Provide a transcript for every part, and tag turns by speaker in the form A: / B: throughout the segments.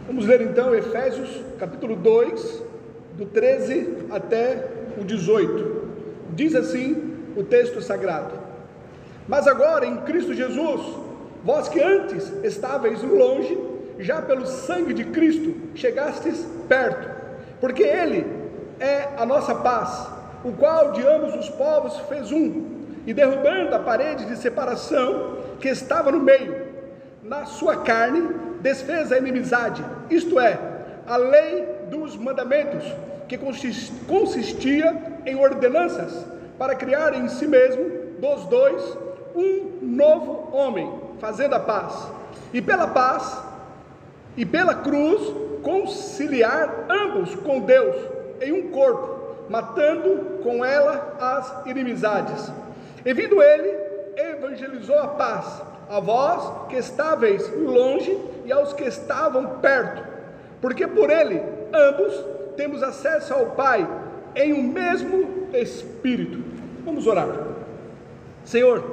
A: Vamos ler então Efésios capítulo 2, do 13 até o 18. Diz assim o texto sagrado: Mas agora em Cristo Jesus, vós que antes estáveis longe, já pelo sangue de Cristo chegastes perto, porque Ele é a nossa paz, o qual de ambos os povos fez um, e derrubando a parede de separação que estava no meio, na sua carne desfez a inimizade, isto é, a lei dos mandamentos, que consistia em ordenanças, para criar em si mesmo, dos dois, um novo homem, fazendo a paz, e pela paz, e pela cruz, conciliar ambos com Deus, em um corpo, matando com ela as inimizades. E vindo ele, evangelizou a paz, a vós que estáveis longe e aos que estavam perto, porque por ele, ambos, temos acesso ao Pai, em um mesmo Espírito. Vamos orar. Senhor,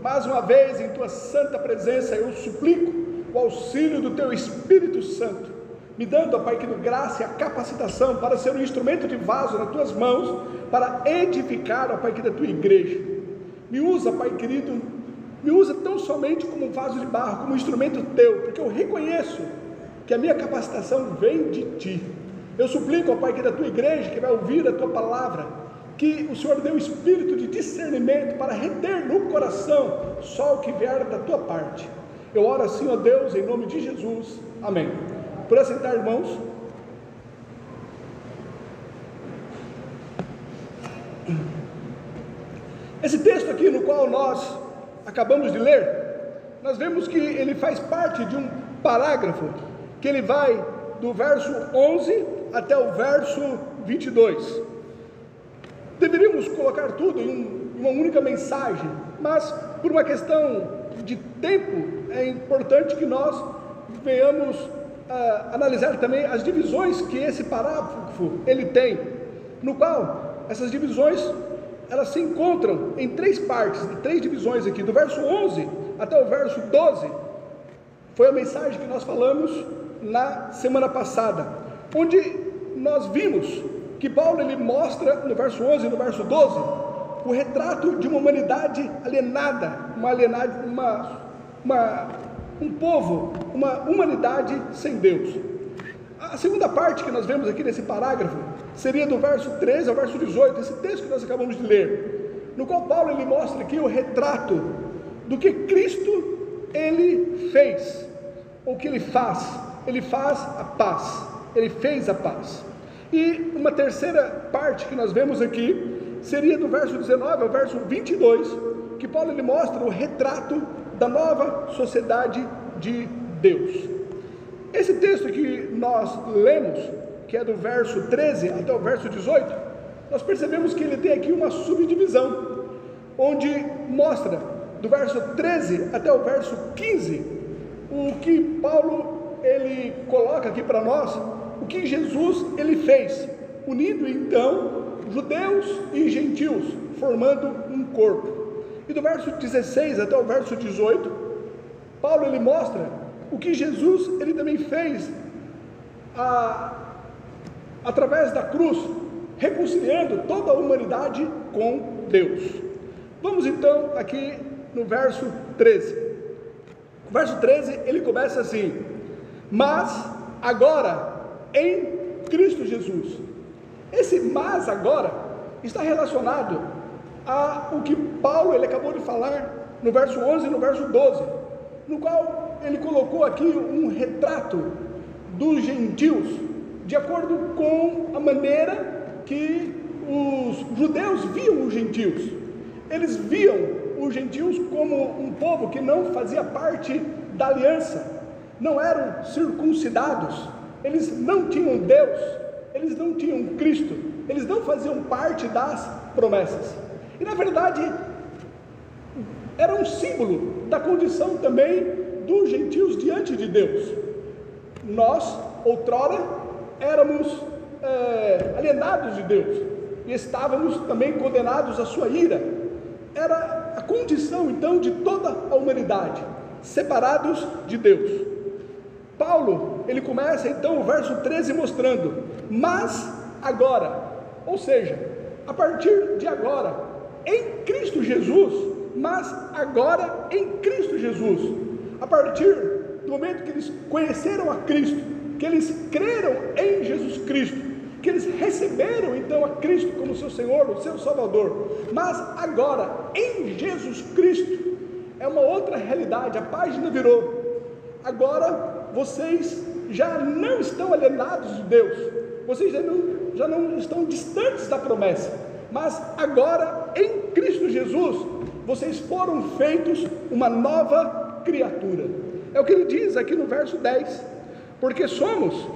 A: mais uma vez em Tua santa presença eu suplico o auxílio do Teu Espírito Santo, me dando, ó Pai querido, graça e a capacitação para ser um instrumento de vaso nas Tuas mãos, para edificar, ó Pai querido, a Tua igreja. Me usa, Pai querido, me usa tão somente como um vaso de barro, como um instrumento Teu, porque eu reconheço que a minha capacitação vem de Ti. Eu suplico, ó Pai, que da Tua igreja, que vai ouvir a Tua palavra, que o Senhor dê um espírito de discernimento para reter no coração só o que vier da Tua parte. Eu oro assim, ó Deus, em nome de Jesus, amém. Por assentar, irmãos. Esse texto aqui no qual nós acabamos de ler, nós vemos que ele faz parte de um parágrafo, que ele vai do verso 11 até o verso 22. Deveríamos colocar tudo em uma única mensagem, mas por uma questão de tempo, é importante que nós venhamos analisar também as divisões que esse parágrafo ele tem, no qual essas divisões elas se encontram em três partes, três divisões aqui, do verso 11 até o verso 12, foi a mensagem que nós falamos na semana passada, onde nós vimos que Paulo ele mostra no verso 11 e no verso 12, o retrato de uma humanidade alienada, um povo, uma humanidade sem Deus. A segunda parte que nós vemos aqui nesse parágrafo seria do verso 13 ao verso 18, esse texto que nós acabamos de ler, no qual Paulo ele mostra aqui o retrato do que Cristo ele fez, ou que ele faz a paz, ele fez a paz. E uma terceira parte que nós vemos aqui seria do verso 19 ao verso 22, que Paulo ele mostra o retrato da nova sociedade de Deus. Esse texto que nós lemos, que é do verso 13 até o verso 18, nós percebemos que ele tem aqui uma subdivisão, onde mostra do verso 13 até o verso 15, o que Paulo ele coloca aqui para nós, o que Jesus ele fez, unindo então judeus e gentios, formando um corpo. E do verso 16 até o verso 18, Paulo ele mostra o que Jesus ele também fez através da cruz, reconciliando toda a humanidade com Deus. Vamos então aqui no verso 13. O verso 13 ele começa assim: mas agora em Cristo Jesus. Esse mas agora está relacionado ao que Paulo ele acabou de falar no verso 11 e no verso 12, no qual ele colocou aqui um retrato dos gentios, de acordo com a maneira que os judeus viam os gentios. Eles viam os gentios como um povo que não fazia parte da aliança, não eram circuncidados, eles não tinham Deus, eles não tinham Cristo, eles não faziam parte das promessas. E na verdade era um símbolo da condição também dos gentios diante de Deus. Nós, outrora, éramos alienados de Deus e estávamos também condenados à sua ira. Era a condição então de toda a humanidade, separados de Deus. Paulo, ele começa então o verso 13 mostrando, mas agora, ou seja, a partir de agora, em Cristo Jesus, mas agora em Cristo Jesus, a partir do momento que eles conheceram a Cristo, que eles creram em Jesus Cristo, que eles receberam então a Cristo como seu Senhor, o seu Salvador, mas agora em Jesus Cristo é uma outra realidade, a página virou. Agora vocês já não estão alienados de Deus, vocês já não estão distantes da promessa, mas agora em Cristo Jesus vocês foram feitos uma nova criatura. É o que ele diz aqui no verso 10, porque somos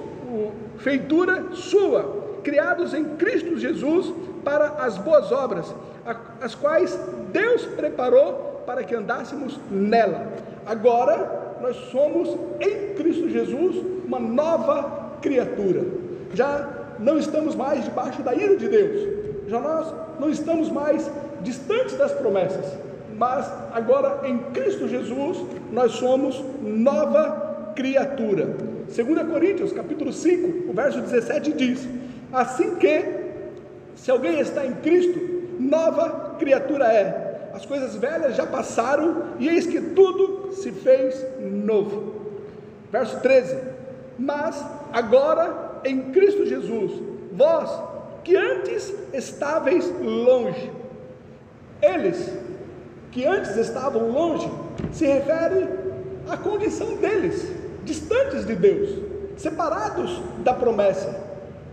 A: feitura sua, criados em Cristo Jesus para as boas obras, as quais Deus preparou para que andássemos nela. Agora nós somos em Cristo Jesus uma nova criatura, já não estamos mais debaixo da ira de Deus, já nós não estamos mais distantes das promessas, mas agora em Cristo Jesus nós somos nova criatura. 2 Coríntios capítulo 5, o verso 17 diz, assim que, se alguém está em Cristo, nova criatura é, as coisas velhas já passaram, e eis que tudo se fez novo. Verso 13, mas agora em Cristo Jesus, vós que antes estáveis longe, eles que antes estavam longe, se refere à condição deles, distantes de Deus, separados da promessa.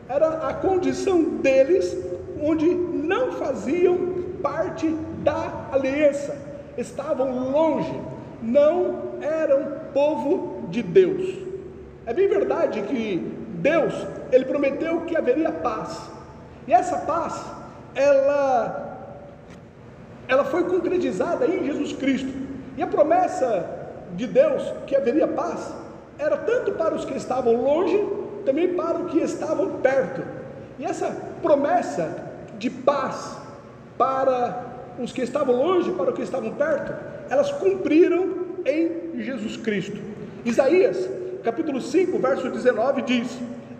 A: Era a condição deles, onde não faziam parte da aliança, estavam longe, não eram povo de Deus. É bem verdade que Deus, ele prometeu que haveria paz, e essa paz, ela foi concretizada em Jesus Cristo, e a promessa de Deus que haveria paz, era tanto para os que estavam longe, também para os que estavam perto. E essa promessa de paz para os que estavam longe, para os que estavam perto, elas cumpriram em Jesus Cristo. Isaías capítulo 5, verso 19 diz,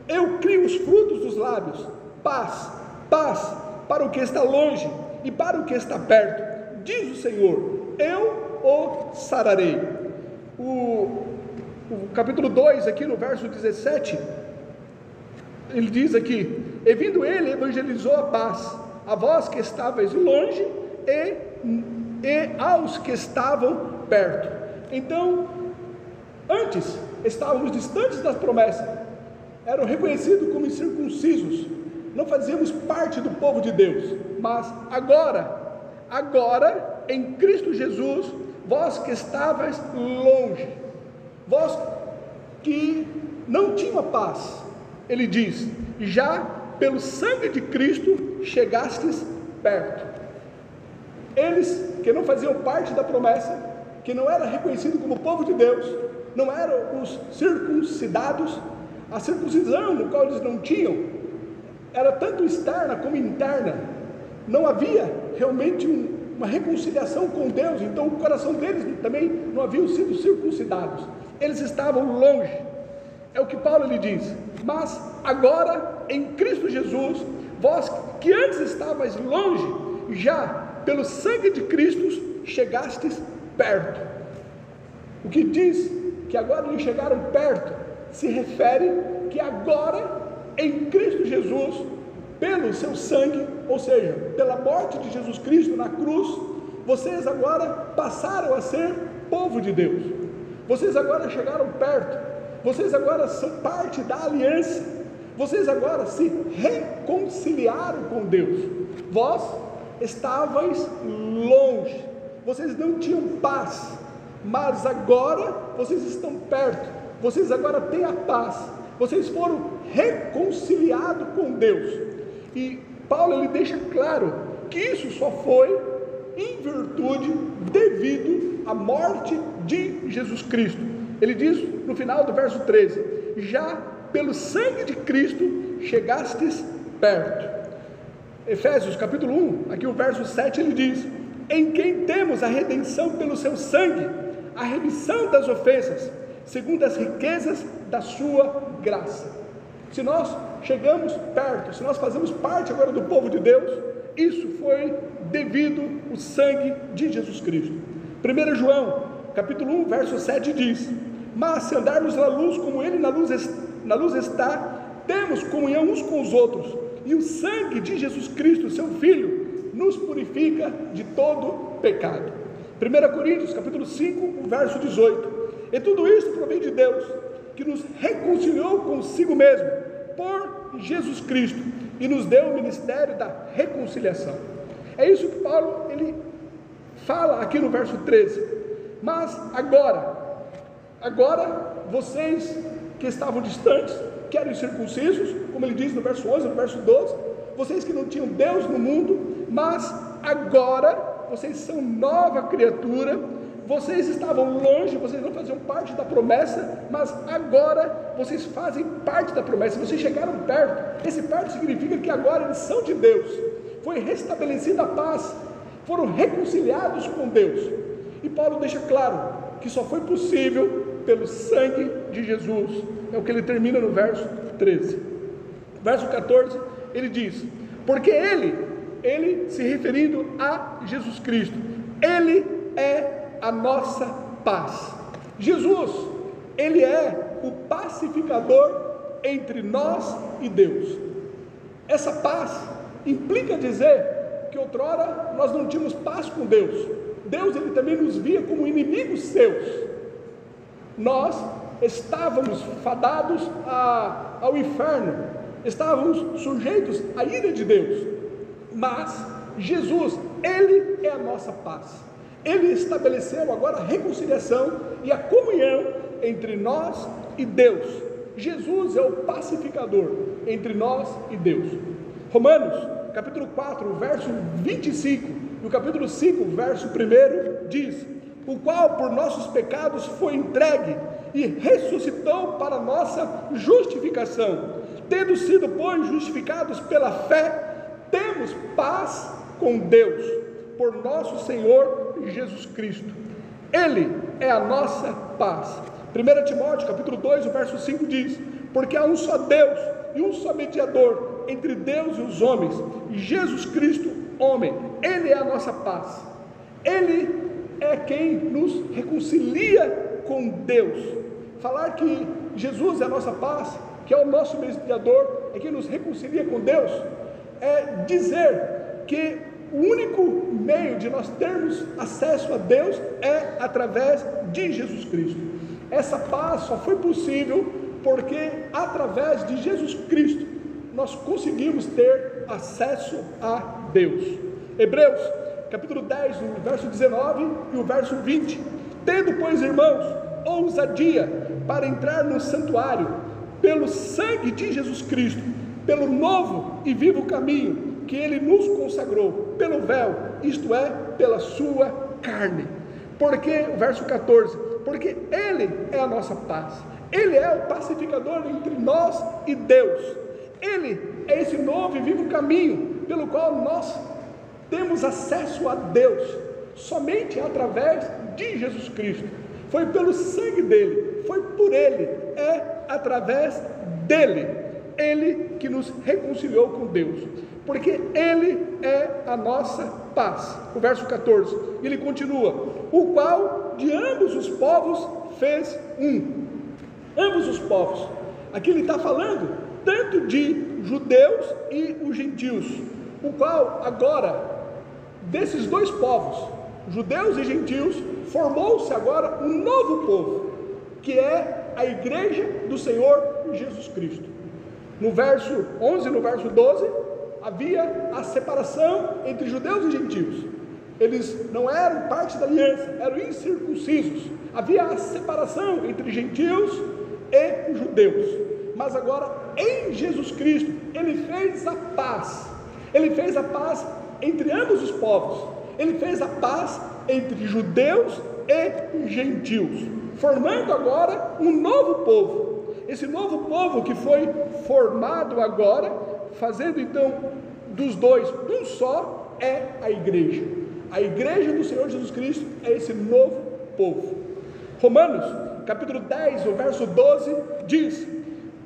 A: eu crio os frutos dos lábios, paz, paz para o que está longe e para o que está perto, diz o Senhor, eu o sararei. O capítulo 2 aqui no verso 17, ele diz aqui, e vindo ele evangelizou a paz, a vós que estavais longe e aos que estavam perto. Então, antes estávamos distantes das promessas, eram reconhecidos como incircuncisos, não fazíamos parte do povo de Deus, mas agora em Cristo Jesus, vós que estavais longe, vós que não tinham a paz, ele diz, já pelo sangue de Cristo chegastes perto. Eles que não faziam parte da promessa, que não eram reconhecidos como povo de Deus, não eram os circuncidados, a circuncisão no qual eles não tinham, era tanto externa como interna, não havia realmente uma reconciliação com Deus, então o coração deles também não haviam sido circuncidados, eles estavam longe. É o que Paulo lhe diz, mas agora em Cristo Jesus, vós que antes estavais longe, já pelo sangue de Cristo chegastes perto. O que diz que agora lhe chegaram perto, se refere que agora em Cristo Jesus, pelo seu sangue, ou seja, pela morte de Jesus Cristo na cruz, vocês agora passaram a ser povo de Deus, vocês agora chegaram perto, vocês agora são parte da aliança, vocês agora se reconciliaram com Deus. Vós estavais longe, vocês não tinham paz, mas agora vocês estão perto, vocês agora têm a paz, vocês foram reconciliados com Deus. E Paulo ele deixa claro que isso só foi em virtude, devido à morte de Jesus Cristo. Ele diz no final do verso 13, já pelo sangue de Cristo chegastes perto. Efésios capítulo 1, aqui o verso 7 ele diz, em quem temos a redenção pelo seu sangue, a remissão das ofensas, segundo as riquezas da sua graça. Se nós chegamos perto, se nós fazemos parte agora do povo de Deus, isso foi devido ao sangue de Jesus Cristo. 1 João, capítulo 1, verso 7 diz: mas se andarmos na luz como Ele na luz está, temos comunhão uns com os outros, e o sangue de Jesus Cristo, seu Filho, nos purifica de todo pecado. 1 Coríntios, capítulo 5, verso 18: e tudo isso provém de Deus, que nos reconciliou consigo mesmo, por Jesus Cristo, e nos deu o ministério da reconciliação. É isso que Paulo, ele fala aqui no verso 13. Mas agora vocês que estavam distantes, que eram incircuncisos, como ele diz no verso 11, no verso 12, vocês que não tinham Deus no mundo, mas agora vocês são nova criatura. Vocês estavam longe, vocês não faziam parte da promessa, mas agora vocês fazem parte da promessa. Vocês chegaram perto. Esse perto significa que agora eles são de Deus. Foi restabelecida a paz, foram reconciliados com Deus. E Paulo deixa claro que só foi possível pelo sangue de Jesus. É o que ele termina no verso 13. Verso 14, ele diz: porque ele se referindo a Jesus Cristo, ele é a nossa paz. Jesus, ele é o pacificador entre nós e Deus. Essa paz implica dizer que outrora nós não tínhamos paz com Deus. Deus, ele também nos via como inimigos seus. Nós estávamos fadados ao inferno, estávamos sujeitos à ira de Deus. Mas Jesus, ele é a nossa paz. Ele estabeleceu agora a reconciliação e a comunhão entre nós e Deus. Jesus é o pacificador entre nós e Deus. Romanos, capítulo 4, verso 25, no capítulo 5, verso 1, diz: o qual por nossos pecados foi entregue e ressuscitou para nossa justificação. Tendo sido, pois, justificados pela fé, temos paz com Deus, por nosso Senhor Jesus Cristo. Ele é a nossa paz. 1 Timóteo, capítulo 2, o verso 5 diz: porque há um só Deus e um só mediador entre Deus e os homens, Jesus Cristo, homem. Ele é a nossa paz. Ele é quem nos reconcilia com Deus. Falar que Jesus é a nossa paz, que é o nosso mediador, é quem nos reconcilia com Deus, é dizer que o único meio de nós termos acesso a Deus é através de Jesus Cristo. Essa paz só foi possível porque através de Jesus Cristo nós conseguimos ter acesso a Deus. Hebreus, capítulo 10, o verso 19 e o verso 20: tendo, pois, irmãos, ousadia para entrar no santuário, pelo sangue de Jesus Cristo, pelo novo e vivo caminho que Ele nos consagrou, pelo véu, isto é, pela sua carne. Porque, o verso 14, porque Ele é a nossa paz, Ele é o pacificador entre nós e Deus. Ele é esse novo e vivo caminho, pelo qual nós temos acesso a Deus, somente através de Jesus Cristo. Foi pelo sangue dele, foi por Ele, é através dele, Ele que nos reconciliou com Deus, porque Ele é a nossa paz. O verso 14, ele continua: o qual de ambos os povos fez um. Ambos os povos, aqui ele está falando tanto de judeus e os gentios, o qual agora, desses dois povos, judeus e gentios, formou-se agora um novo povo, que é a igreja do Senhor Jesus Cristo. No verso 11 e no verso 12, havia a separação entre judeus e gentios. Eles não eram parte da aliança, eram incircuncisos. Havia a separação entre gentios e judeus. Mas agora, em Jesus Cristo, Ele fez a paz. Ele fez a paz entre ambos os povos. Ele fez a paz entre judeus e gentios, formando agora um novo povo. Esse novo povo que foi formado agora, fazendo então dos dois um só, é a igreja. A igreja do Senhor Jesus Cristo é esse novo povo. Romanos, capítulo 10, o verso 12, diz: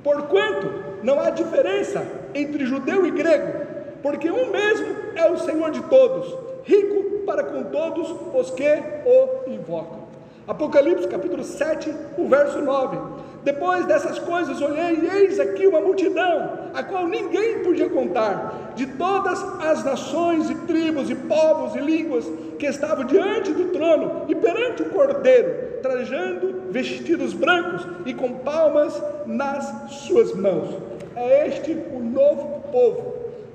A: porquanto não há diferença entre judeu e grego, porque um mesmo é o Senhor de todos, rico para com todos os que o invocam. Apocalipse capítulo 7, o verso 9: depois dessas coisas olhei, e eis aqui uma multidão, a qual ninguém podia contar, de todas as nações e tribos e povos e línguas, que estavam diante do trono e perante o Cordeiro, trajando vestidos brancos e com palmas nas suas mãos. É este o novo povo,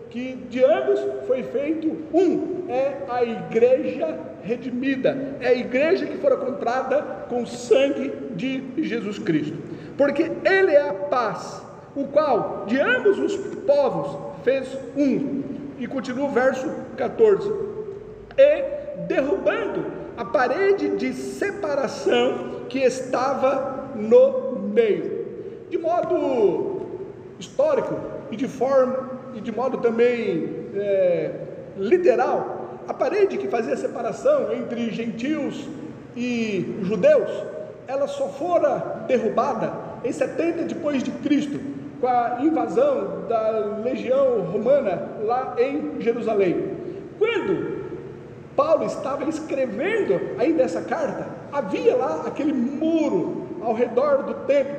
A: que de ambos foi feito um, é a igreja redimida, é a igreja que fora comprada com o sangue de Jesus Cristo, porque Ele é a paz, o qual de ambos os povos fez um. E continua o verso 14: e derrubando a parede de separação que estava no meio. De modo histórico e de modo também literal, a parede que fazia separação entre gentios e judeus, ela só fora derrubada em 70 depois de Cristo, com a invasão da legião romana lá em Jerusalém. Quando Paulo estava escrevendo ainda essa carta, havia lá aquele muro ao redor do templo,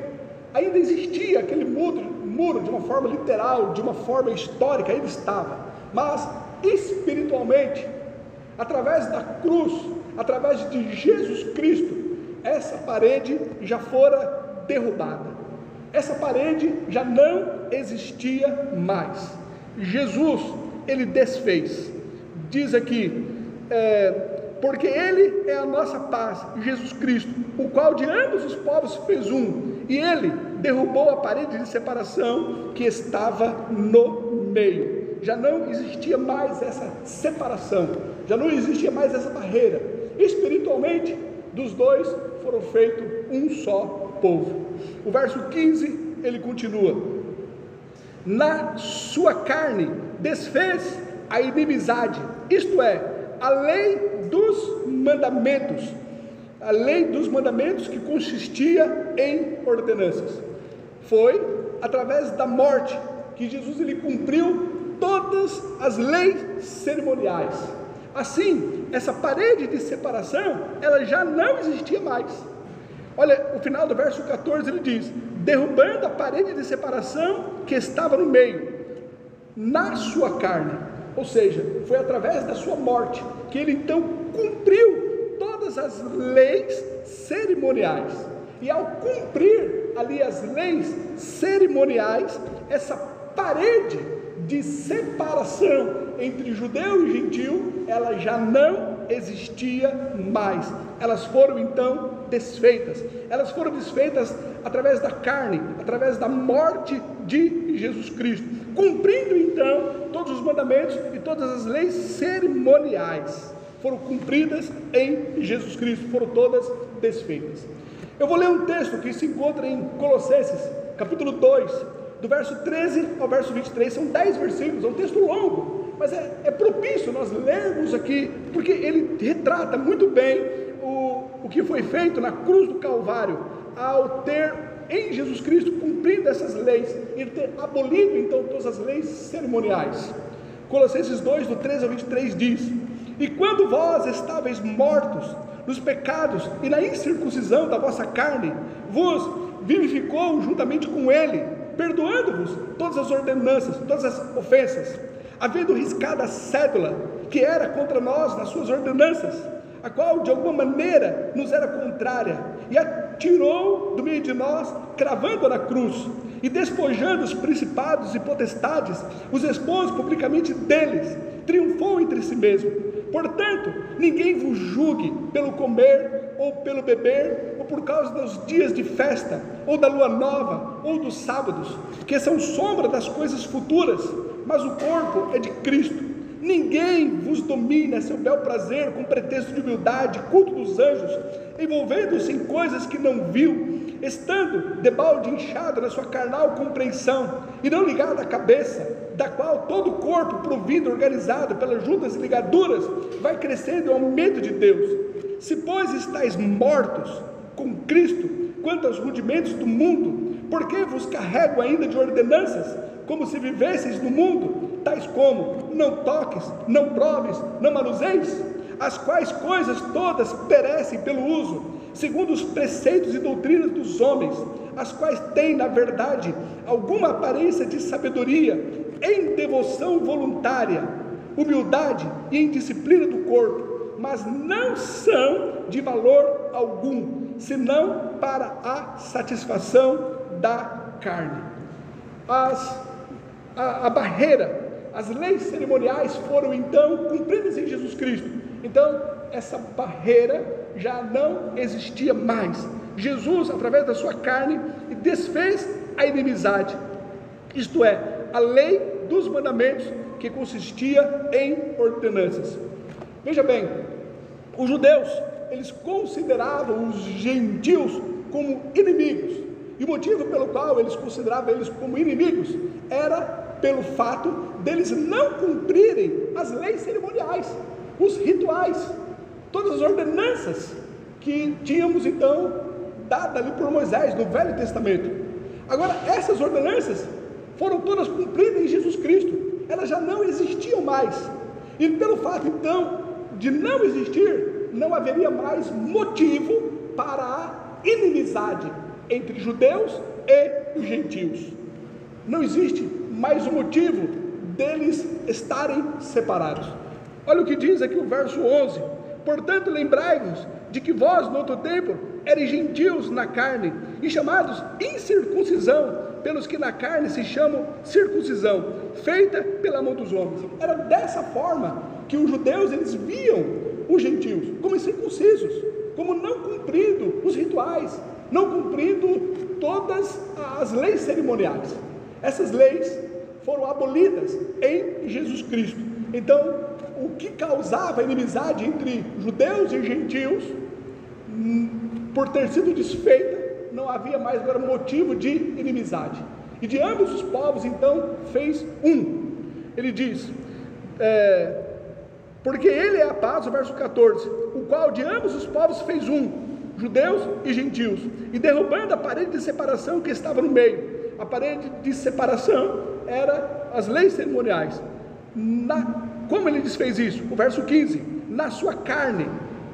A: ainda existia aquele muro de uma forma literal, de uma forma histórica, ainda estava, mas espiritualmente, através da cruz, através de Jesus Cristo, essa parede já fora derrubada, essa parede já não existia mais. Jesus, Ele desfez, diz aqui, porque Ele é a nossa paz, Jesus Cristo, o qual de ambos os povos fez um, e Ele derrubou a parede de separação que estava no meio. Já não existia mais essa separação, já não existia mais essa barreira. Espiritualmente, dos dois foram feitos um só povo. O verso 15, ele continua: na sua carne desfez a inimizade, isto é, a lei dos mandamentos, a lei dos mandamentos que consistia em ordenanças. Foi através da morte que Jesus ele cumpriu todas as leis cerimoniais. Assim, essa parede de separação, ela já não existia mais. Olha, o final do verso 14 ele diz: derrubando a parede de separação que estava no meio, na sua carne, ou seja, foi através da sua morte que ele então cumpriu todas as leis cerimoniais. E ao cumprir ali as leis cerimoniais, essa parede de separação entre judeu e gentil, ela já não existia mais. Elas foram então desfeitas. Elas foram desfeitas através da carne, através da morte de Jesus Cristo, cumprindo então todos os mandamentos e todas as leis cerimoniais foram cumpridas em Jesus Cristo, foram todas desfeitas. Eu vou ler um texto que se encontra em Colossenses, capítulo 2, do verso 13 ao verso 23, são 10 versículos, é um texto longo, mas é propício nós lermos aqui, porque ele retrata muito bem o que foi feito na cruz do Calvário, ao ter em Jesus Cristo cumprido essas leis, e ter abolido então todas as leis cerimoniais. Colossenses 2, do 13 ao 23 diz: e quando vós estáveis mortos nos pecados e na incircuncisão da vossa carne, vos vivificou juntamente com ele, perdoando-vos todas as ordenanças, todas as ofensas, havendo riscado a cédula que era contra nós nas suas ordenanças, a qual de alguma maneira nos era contrária, e a tirou do meio de nós, cravando-a na cruz, e despojando os principados e potestades, os expôs publicamente deles, triunfou entre si mesmo. Portanto, ninguém vos julgue pelo comer, ou pelo beber, ou por causa dos dias de festa, ou da lua nova, ou dos sábados, que são sombra das coisas futuras, mas o corpo é de Cristo. Ninguém vos domine a seu bel prazer, com pretexto de humildade, culto dos anjos, envolvendo-se em coisas que não viu, estando debalde inchado na sua carnal compreensão, e não ligado à cabeça, da qual todo o corpo, provido, organizado pelas juntas e ligaduras, vai crescendo ao medo de Deus. Se pois estáis mortos com Cristo, quanto aos rudimentos do mundo, porque vos carrego ainda de ordenanças, como se vivesseis no mundo, tais como: não toques, não proves, não manuseis, as quais coisas todas perecem pelo uso, segundo os preceitos e doutrinas dos homens, as quais têm, na verdade, alguma aparência de sabedoria, em devoção voluntária, humildade e em disciplina do corpo, mas não são de valor algum, senão para a satisfação da carne. A barreira, as leis cerimoniais foram então cumpridas em Jesus Cristo. Então essa barreira já não existia mais. Jesus, através da sua carne, desfez a inimizade, isto é, a lei dos mandamentos, que consistia em ordenanças. Veja bem, os judeus, eles consideravam os gentios como inimigos, e o motivo pelo qual eles consideravam eles como inimigos era pelo fato deles não cumprirem as leis cerimoniais, os rituais, todas as ordenanças que tínhamos então dada ali por Moisés no Velho Testamento. Agora essas ordenanças foram todas cumpridas em Jesus Cristo, elas já não existiam mais, e pelo fato então de não existir, não haveria mais motivo para a inimizade entre judeus e os gentios. Não existe mais um motivo deles estarem separados. Olha o que diz aqui o verso 11: portanto lembrai-vos de que vós no outro tempo eres gentios na carne, e chamados incircuncisão, pelos que na carne se chamam circuncisão, feita pela mão dos homens. Era dessa forma que os judeus, eles viam os gentios, como incircuncisos, como não cumprindo os rituais, não cumprindo todas as leis cerimoniais. Essas leis foram abolidas em Jesus Cristo. Então, o que causava inimizade entre judeus e gentios, por ter sido desfeita, não havia mais agora motivo de inimizade, e de ambos os povos então fez um. Ele diz, porque ele é a paz, o verso 14, o qual de ambos os povos fez um, judeus e gentios, e derrubando a parede de separação que estava no meio. A parede de separação era as leis cerimoniais. Como ele desfez isso? O verso 15, na sua carne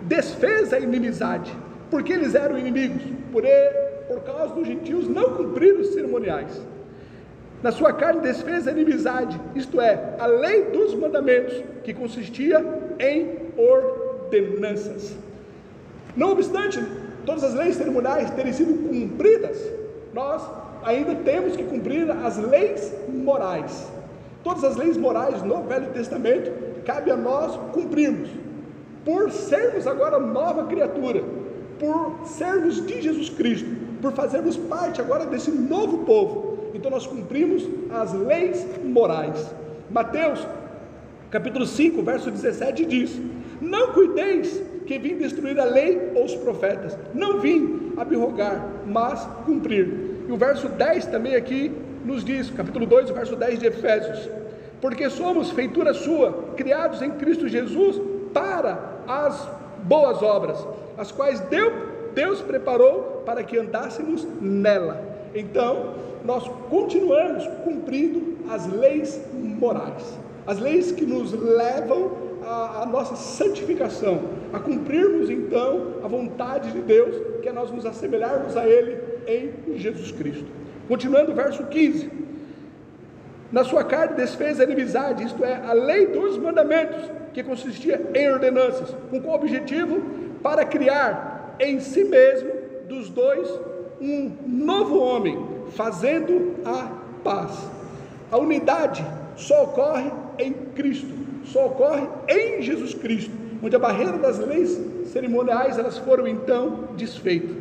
A: desfez a inimizade, porque eles eram inimigos, por causa dos gentios não cumprir os cerimoniais. Na sua carne desfez a inimizade, isto é, a lei dos mandamentos, que consistia em ordenanças. Não obstante todas as leis cerimoniais terem sido cumpridas, nós ainda temos que cumprir as leis morais. Todas as leis morais no Velho Testamento cabe a nós cumprirmos, por sermos agora nova criatura, por sermos de Jesus Cristo, por fazermos parte agora desse novo povo. Então nós cumprimos as leis morais. Mateus capítulo 5 verso 17 diz: não cuideis que vim destruir a lei ou os profetas, não vim abrogar, mas cumprir. E o verso 10 também aqui nos diz, capítulo 2, o verso 10 de Efésios: porque somos feitura sua, criados em Cristo Jesus para as boas obras, as quais Deus preparou para que andássemos nela. Então nós continuamos cumprindo as leis morais, as leis que nos levam à nossa santificação, a cumprirmos então a vontade de Deus, que é nós nos assemelharmos a Ele em Jesus Cristo. Continuando o verso 15: na sua carne desfez a inimizade, isto é, a lei dos mandamentos, que consistia em ordenanças, com qual objetivo? Para criar em si mesmo dos dois um novo homem, fazendo a paz. A unidade só ocorre em Cristo, só ocorre em Jesus Cristo, onde a barreira das leis cerimoniais elas foram então desfeitas.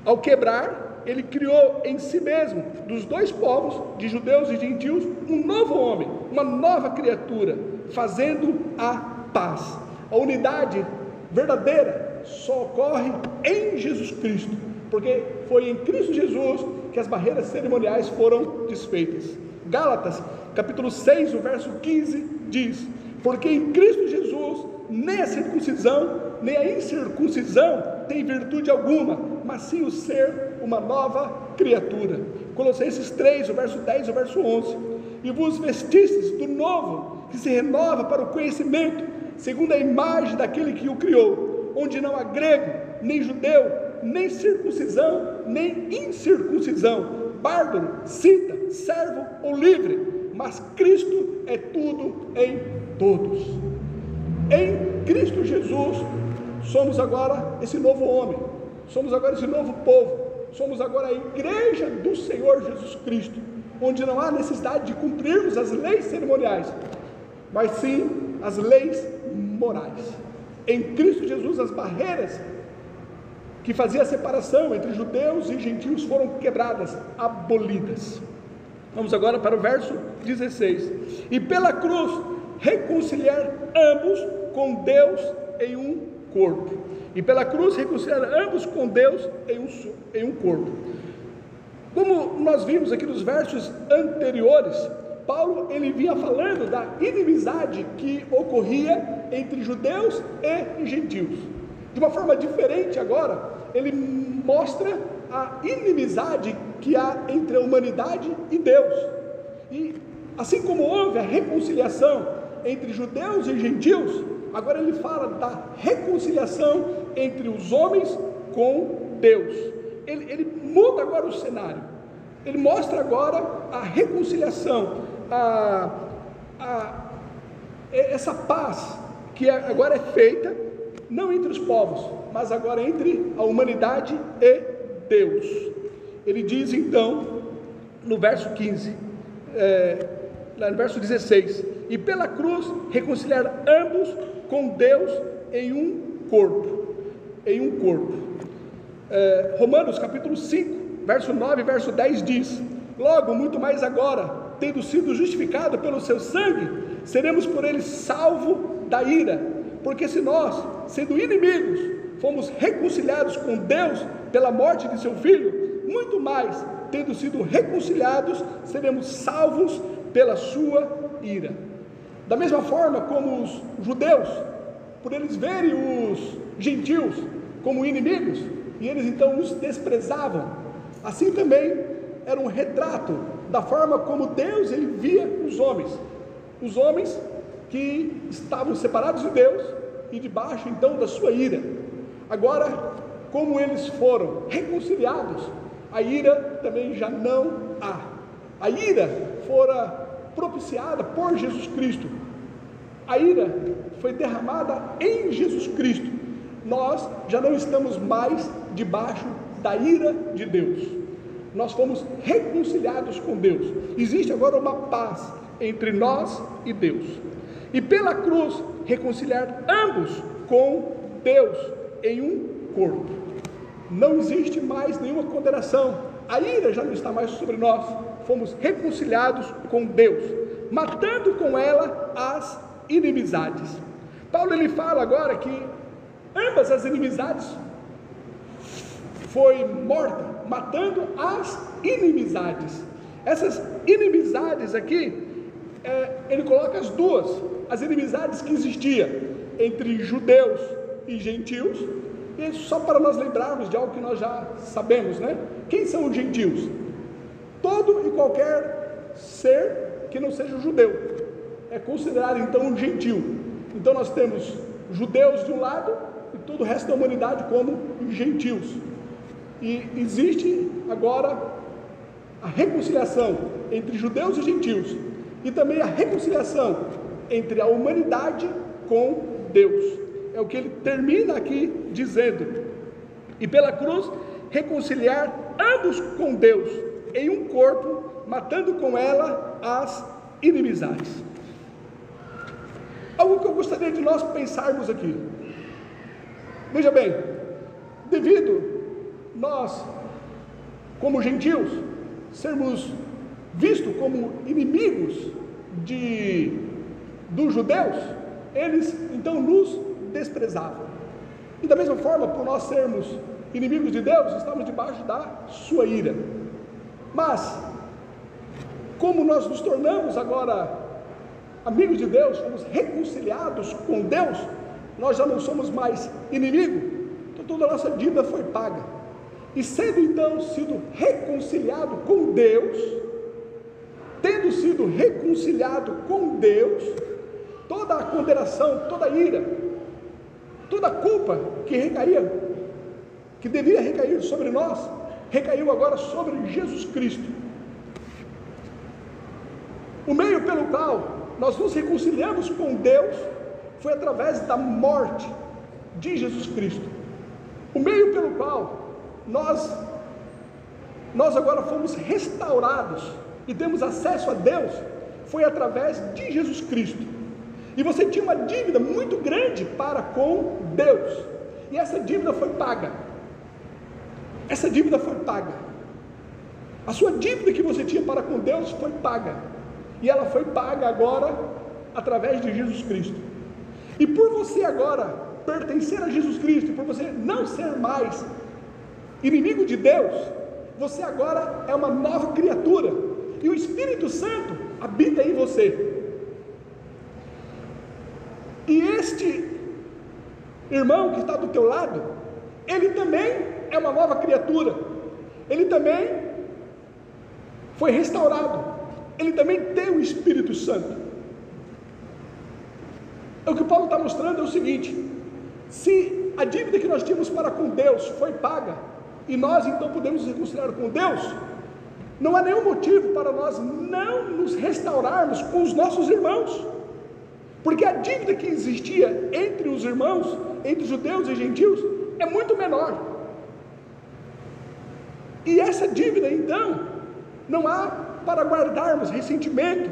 A: Ao quebrar, ele criou em si mesmo, dos dois povos, de judeus e gentios, um novo homem, uma nova criatura, fazendo a paz. A unidade verdadeira só ocorre em Jesus Cristo, porque foi em Cristo Jesus que as barreiras cerimoniais foram desfeitas. Gálatas, capítulo 6, o verso 15, diz: porque em Cristo Jesus, nem a circuncisão, nem a incircuncisão tem virtude alguma, mas sim o ser uma nova criatura. Colossenses 3, o verso 10 e o verso 11. E vos vestistes do novo, que se renova para o conhecimento, segundo a imagem daquele que o criou, onde não há grego, nem judeu, nem circuncisão, nem incircuncisão, bárbaro, cita, servo ou livre, mas Cristo é tudo em todos. Em Cristo Jesus, somos agora esse novo homem, somos agora esse novo povo, somos agora a igreja do Senhor Jesus Cristo, onde não há necessidade de cumprirmos as leis cerimoniais, mas sim as leis morais. Em Cristo Jesus, as barreiras que faziam a separação entre judeus e gentios foram quebradas, abolidas. Vamos agora para o verso 16. E pela cruz reconciliar ambos com Deus em um corpo. E pela cruz reconciliar ambos com Deus em um corpo. Como nós vimos aqui nos versos anteriores, Paulo ele vinha falando da inimizade que ocorria entre judeus e gentios. De uma forma diferente agora, ele mostra a inimizade que há entre a humanidade e Deus. E assim como houve a reconciliação entre judeus e gentios, agora ele fala da reconciliação entre os homens com Deus. Ele muda agora o cenário. Ele mostra agora a reconciliação, essa paz que agora é feita, não entre os povos, mas agora entre a humanidade e Deus. Ele diz então, no verso 15, lá no verso 16, e pela cruz reconciliar ambos com Deus em um corpo, Romanos capítulo 5, verso 9 e verso 10 diz, logo, muito mais agora, tendo sido justificado pelo seu sangue, seremos por ele salvos da ira, porque se nós, sendo inimigos, fomos reconciliados com Deus pela morte de seu Filho, muito mais, tendo sido reconciliados, seremos salvos pela sua ira. Da mesma forma como os judeus, por eles verem os gentios como inimigos, e eles então os desprezavam, assim também era um retrato da forma como Deus ele via os homens que estavam separados de Deus e debaixo então da sua ira. Agora, como eles foram reconciliados, a ira também já não há. A ira fora propiciada por Jesus Cristo. A ira foi derramada em Jesus Cristo. Nós já não estamos mais debaixo da ira de Deus. Nós fomos reconciliados com Deus. Existe agora uma paz entre nós e Deus. E pela cruz reconciliar ambos com Deus em um corpo. Não existe mais nenhuma condenação. A ira já não está mais sobre nós. Fomos reconciliados com Deus, matando com ela as inimizades. Paulo ele fala agora que ambas as inimizades foi morta, matando as inimizades. Essas inimizades aqui, ele coloca as duas, as inimizades que existiam entre judeus e gentios, e só para nós lembrarmos de algo que nós já sabemos, né? Quem são os gentios? Todo e qualquer ser que não seja judeu é considerado então um gentil. Então nós temos judeus de um lado e todo o resto da humanidade como gentios. E existe agora a reconciliação entre judeus e gentios, e também a reconciliação entre a humanidade com Deus. É o que ele termina aqui dizendo. E pela cruz reconciliar ambos com Deus em um corpo, matando com ela as inimizades. Algo que eu gostaria de nós pensarmos aqui. Veja bem, devido nós, como gentios, sermos vistos como inimigos dos judeus, eles então nos desprezavam. E da mesma forma, por nós sermos inimigos de Deus, estamos debaixo da sua ira. Mas, como nós nos tornamos agora amigos de Deus, fomos reconciliados com Deus, nós já não somos mais inimigos, então toda a nossa dívida foi paga. e sendo então sido reconciliado com Deus, tendo sido reconciliado com Deus, toda a condenação, toda a ira, toda a culpa que recaía, que devia recair sobre nós, recaiu agora sobre Jesus Cristo. O meio pelo qual nós nos reconciliamos com Deus foi através da morte de Jesus Cristo. O meio pelo qual nós agora fomos restaurados e temos acesso a Deus foi através de Jesus Cristo. E você tinha uma dívida muito grande para com Deus, e essa dívida foi paga. Essa dívida foi paga. A sua dívida que você tinha para com Deus foi paga, e ela foi paga agora através de Jesus Cristo. E por você agora pertencer a Jesus Cristo, por você não ser mais inimigo de Deus, você agora é uma nova criatura, e o Espírito Santo habita em você. E este irmão que está do teu lado, ele também é uma nova criatura, ele também foi restaurado, ele também tem o Espírito Santo. O que Paulo está mostrando é o seguinte: se a dívida que nós tínhamos para com Deus foi paga, e nós então podemos nos reconciliar com Deus, não há nenhum motivo para nós não nos restaurarmos com os nossos irmãos, porque a dívida que existia entre os irmãos, entre judeus e gentios, é muito menor. E essa dívida então, não há para guardarmos ressentimento,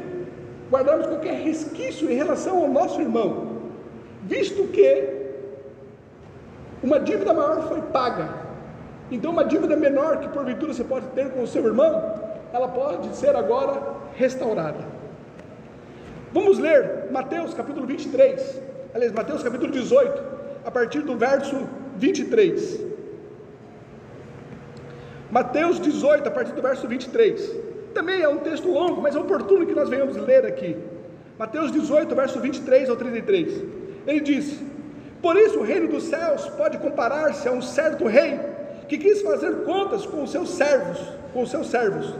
A: guardarmos qualquer resquício em relação ao nosso irmão, visto que uma dívida maior foi paga. Então uma dívida menor que porventura você pode ter com o seu irmão, ela pode ser agora restaurada. Vamos ler Mateus capítulo 23, aliás, Mateus capítulo 18, a partir do verso 23. Mateus 18, a partir do verso 23. Também é um texto longo, mas é oportuno que nós venhamos ler aqui. Mateus 18, verso 23 ao 33. Ele diz: por isso o reino dos céus pode comparar-se a um certo rei que quis fazer contas com os seus servos.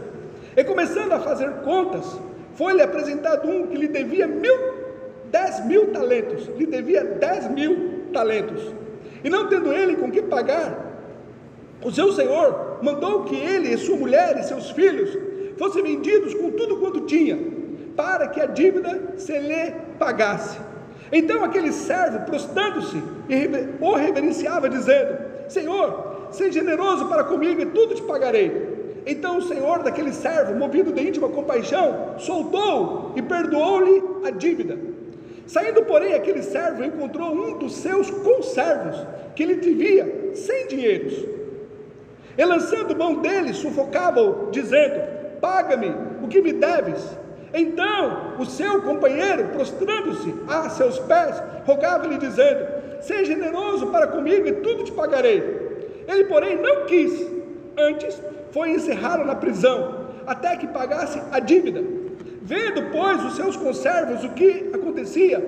A: E começando a fazer contas, foi-lhe apresentado um que lhe devia 10 mil talentos. Lhe devia 10 mil talentos. E não tendo ele com que pagar, o seu senhor mandou que ele e sua mulher e seus filhos fossem vendidos com tudo quanto tinha, para que a dívida se lhe pagasse. Então aquele servo, prostrando-se, o reverenciava, dizendo: Senhor, seja generoso para comigo e tudo te pagarei. Então o senhor daquele servo, movido de íntima compaixão, soltou-o e perdoou-lhe a dívida. Saindo, porém, aquele servo encontrou um dos seus conservos, que lhe devia 100 dinheiros. E lançando mão dele, sufocava-o, dizendo: paga-me o que me deves. Então o seu companheiro, prostrando-se a seus pés, rogava-lhe, dizendo: seja generoso para comigo e tudo te pagarei. Ele, porém, não quis, antes foi encerrado na prisão, até que pagasse a dívida. Vendo, pois, os seus conservos o que acontecia,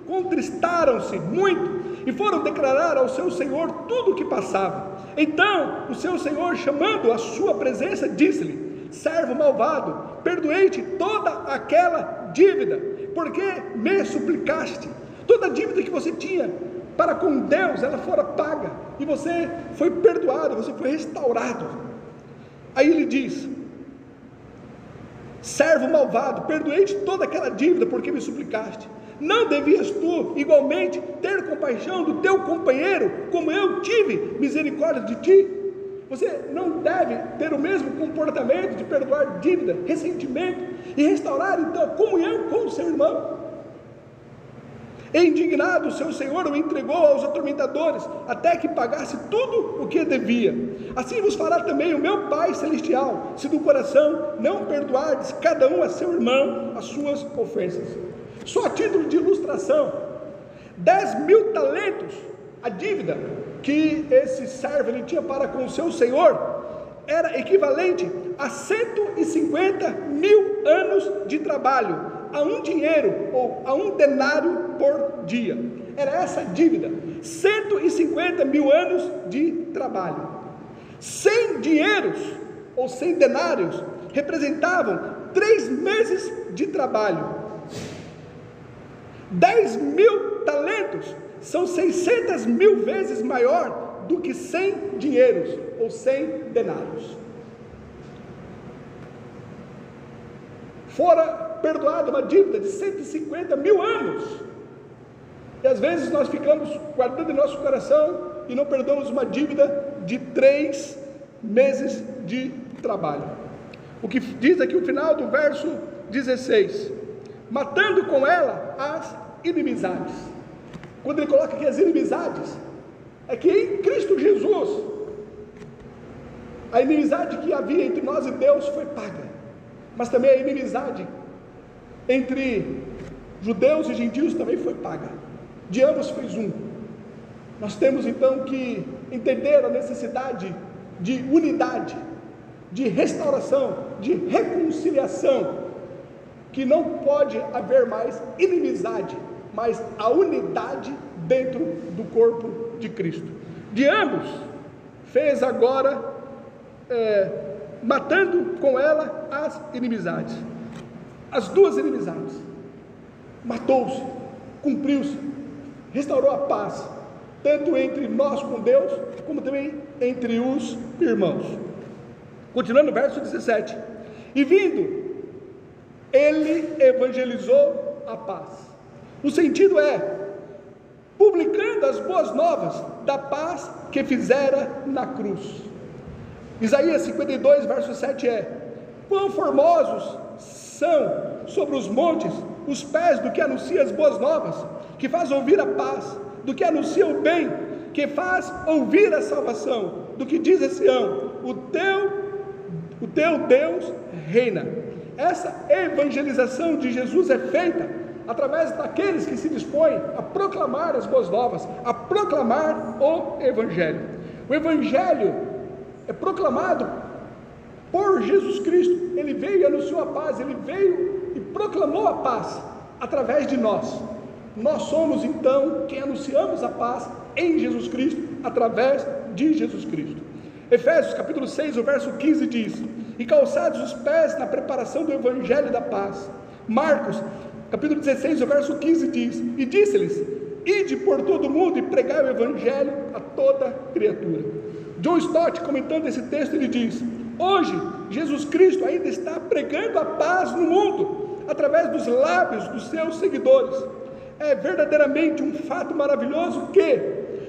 A: contristaram-se muito, e foram declarar ao seu senhor tudo o que passava. Então o seu senhor, chamando à sua presença, disse-lhe: servo malvado, perdoei-te toda aquela dívida, porque me suplicaste. Toda a dívida que você tinha para com Deus, ela fora paga, e você foi perdoado, você foi restaurado. Aí ele diz: servo malvado, perdoei-te toda aquela dívida, porque me suplicaste. Não devias tu igualmente ter compaixão do teu companheiro, como eu tive misericórdia de ti? Você não deve ter o mesmo comportamento de perdoar dívida, ressentimento, e restaurar então a comunhão com o seu irmão? E indignado, o seu senhor o entregou aos atormentadores, até que pagasse tudo o que devia. Assim vos fará também o meu Pai Celestial, se do coração não perdoardes cada um a seu irmão as suas ofensas. Só a título de ilustração, 10 mil talentos, a dívida que esse servo ele tinha para com o seu senhor, era equivalente a 150 mil anos de trabalho, a um dinheiro ou a um denário por dia. Era essa a dívida, 150 mil anos de trabalho. 100 dinheiros ou 100 denários representavam 3 meses de trabalho. 10.000 talentos são 600.000 vezes maior do que 100 dinheiros ou 100 denários. Fora perdoada uma dívida de 150 mil anos. E às vezes nós ficamos guardando em nosso coração e não perdoamos uma dívida de 3 meses de trabalho. O que diz aqui o final do verso 16: matando com ela as inimizades. Quando ele coloca aqui as inimizades, é que em Cristo Jesus, a inimizade que havia entre nós e Deus foi paga, mas também a inimizade entre judeus e gentios também foi paga. De ambos fez um. Nós temos então que entender a necessidade de unidade, de restauração, de reconciliação, que não pode haver mais inimizade, mas a unidade dentro do corpo de Cristo. De ambos fez agora, matando com ela as inimizades. As duas inimizades, matou-se, cumpriu-se, restaurou a paz, tanto entre nós com Deus, como também entre os irmãos. Continuando no verso 17: e vindo, ele evangelizou a paz. O sentido é, publicando as boas novas da paz que fizera na cruz. Isaías 52, verso 7 é: quão formosos são sobre os montes os pés do que anuncia as boas novas, que faz ouvir a paz, do que anuncia o bem, que faz ouvir a salvação, do que diz a Sião: o teu Deus reina. Essa evangelização de Jesus é feita através daqueles que se dispõem a proclamar as boas novas, a proclamar o Evangelho. O Evangelho é proclamado por Jesus Cristo. Ele veio e anunciou a paz, ele veio e proclamou a paz através de nós. Nós somos então quem anunciamos a paz em Jesus Cristo, através de Jesus Cristo. Efésios capítulo 6, o verso 15 diz: e calçados os pés na preparação do Evangelho da paz. Marcos capítulo 16, o verso 15 diz: e disse-lhes: ide por todo o mundo e pregai o Evangelho a toda criatura. John Stott, comentando esse texto, ele diz: hoje Jesus Cristo ainda está pregando a paz no mundo, através dos lábios dos seus seguidores. É verdadeiramente um fato maravilhoso que,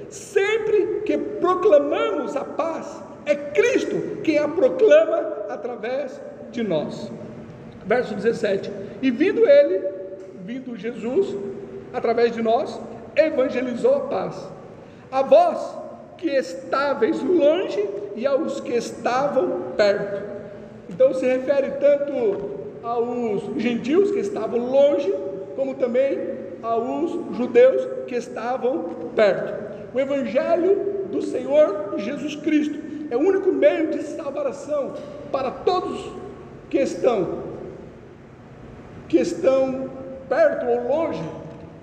A: sempre que proclamamos a paz, é Cristo quem a proclama através de nós. Verso 17: e vindo Jesus, através de nós, evangelizou a paz, a vós que estáveis longe e aos que estavam perto. Então se refere tanto aos gentios que estavam longe, como também aos judeus que estavam perto. O Evangelho do Senhor Jesus Cristo é o único meio de salvação para todos que estão perto ou longe,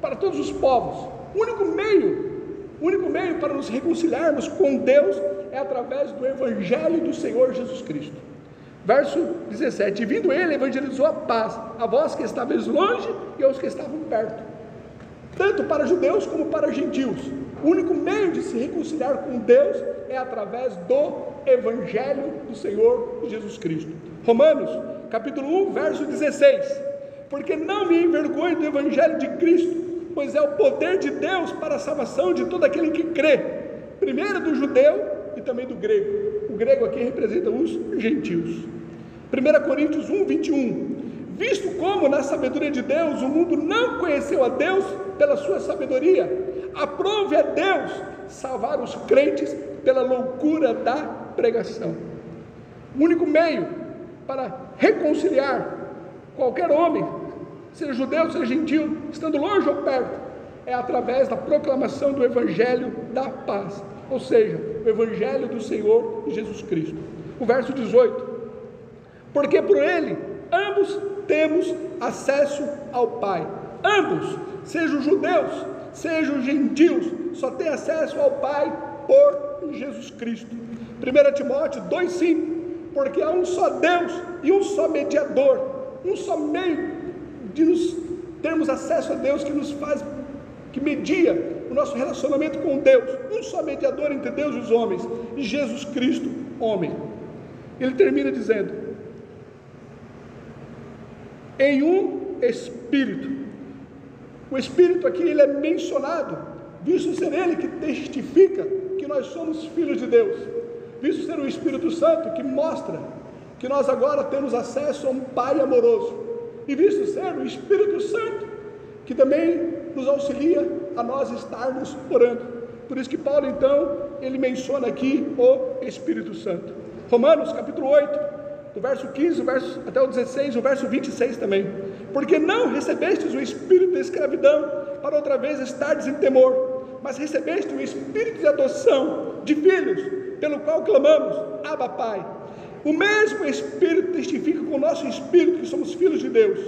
A: para todos os povos. O único meio para nos reconciliarmos com Deus é através do Evangelho do Senhor Jesus Cristo. Verso 17: e vindo ele, evangelizou a paz a vós que estáveis longe e aos que estavam perto, tanto para judeus como para gentios. O único meio de se reconciliar com Deus é através do Evangelho do Senhor Jesus Cristo. Romanos capítulo 1, verso 16: porque não me envergonho do Evangelho de Cristo, pois é o poder de Deus para a salvação de todo aquele que crê, primeiro do judeu e também do grego. O grego aqui representa os gentios. 1 Coríntios 1, 21: visto como na sabedoria de Deus o mundo não conheceu a Deus pela sua sabedoria, aprove a Deus salvar os crentes pela loucura da pregação. O único meio para reconciliar qualquer homem, seja judeu, seja gentil, estando longe ou perto, é através da proclamação do Evangelho da paz, ou seja, o Evangelho do Senhor Jesus Cristo. O verso 18: porque por ele ambos temos acesso ao Pai. Ambos, sejam judeus, sejam gentios, só têm acesso ao Pai por Jesus Cristo. 1 Timóteo 2,5, porque há um só Deus e um só mediador, um só meio de nos termos acesso a Deus, que media o nosso relacionamento com Deus, um só mediador entre Deus e os homens, Jesus Cristo, homem. Ele termina dizendo: em um Espírito. O Espírito aqui ele é mencionado, visto ser ele que testifica que nós somos filhos de Deus, visto ser o Espírito Santo que mostra que nós agora temos acesso a um Pai amoroso, e visto ser o Espírito Santo que também nos auxilia a nós estarmos orando. Por isso que Paulo então, ele menciona aqui o Espírito Santo. Romanos capítulo 8, do verso 15 até o 16, o verso 26 também. Porque não recebestes o espírito de escravidão, para outra vez estardes em temor, mas recebeste o espírito de adoção, de filhos, pelo qual clamamos, Abba Pai. O mesmo Espírito testifica com o nosso espírito que somos filhos de Deus.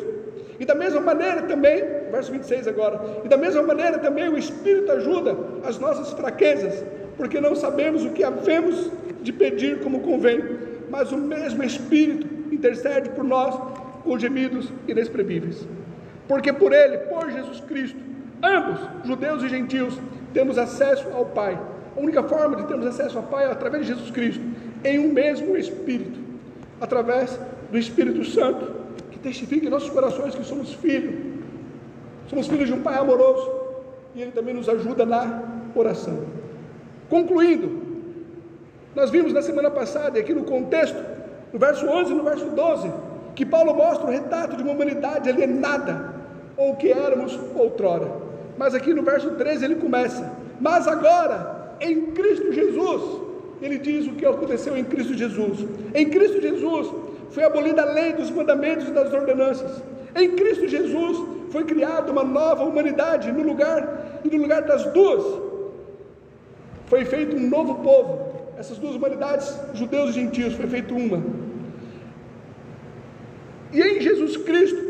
A: E da mesma maneira também, verso 26 agora, e da mesma maneira também o Espírito ajuda as nossas fraquezas, porque não sabemos o que havemos de pedir como convém, mas o mesmo Espírito intercede por nós com gemidos inexprimíveis. Porque por Ele, por Jesus Cristo, ambos, judeus e gentios, temos acesso ao Pai. A única forma de termos acesso ao Pai é através de Jesus Cristo, em um mesmo Espírito, através do Espírito Santo, que testifica em nossos corações que somos filhos de um Pai amoroso, e Ele também nos ajuda na oração. Concluindo, nós vimos na semana passada, aqui no contexto, no verso 11 e no verso 12, que Paulo mostra o retrato de uma humanidade alienada, ou que éramos outrora. Mas aqui no verso 13 ele começa: mas agora, em Cristo Jesus, ele diz o que aconteceu em Cristo Jesus. Em Cristo Jesus foi abolida a lei dos mandamentos e das ordenanças. Em Cristo Jesus foi criada uma nova humanidade, no lugar das duas foi feito um novo povo. Essas duas humanidades, judeus e gentios, foi feito uma. E em Jesus Cristo,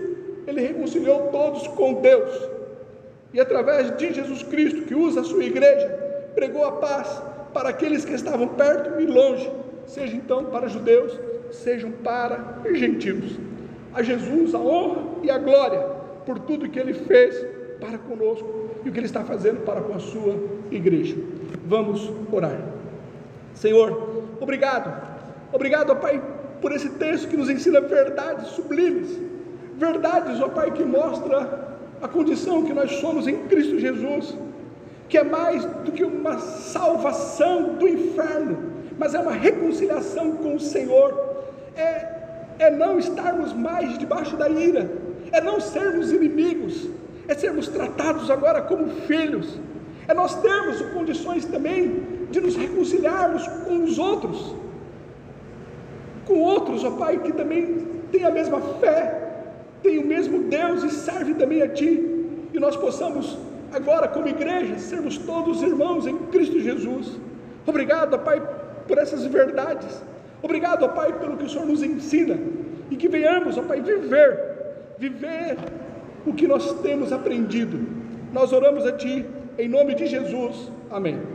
A: Ele reconciliou todos com Deus. E através de Jesus Cristo, que usa a sua igreja, pregou a paz para aqueles que estavam perto e longe, seja então para judeus, sejam para gentios. A Jesus a honra e a glória por tudo que Ele fez para conosco e o que Ele está fazendo para com a sua igreja. Vamos orar. Senhor, obrigado, ó Pai, por esse texto que nos ensina verdades sublimes, verdades, ó Pai, que mostra a condição que nós somos em Cristo Jesus, que é mais do que uma salvação do inferno, mas é uma reconciliação com o Senhor, é não estarmos mais debaixo da ira, é não sermos inimigos, é sermos tratados agora como filhos, é nós termos condições também de nos reconciliarmos com os outros, ó Pai, que também tem a mesma fé, tem o mesmo Deus e serve também a Ti, e nós possamos agora como igreja sermos todos irmãos em Cristo Jesus. Obrigado, ó Pai, por essas verdades, obrigado, ó Pai, pelo que o Senhor nos ensina, e que venhamos, ó Pai, viver o que nós temos aprendido. Nós oramos a Ti, em nome de Jesus, amém.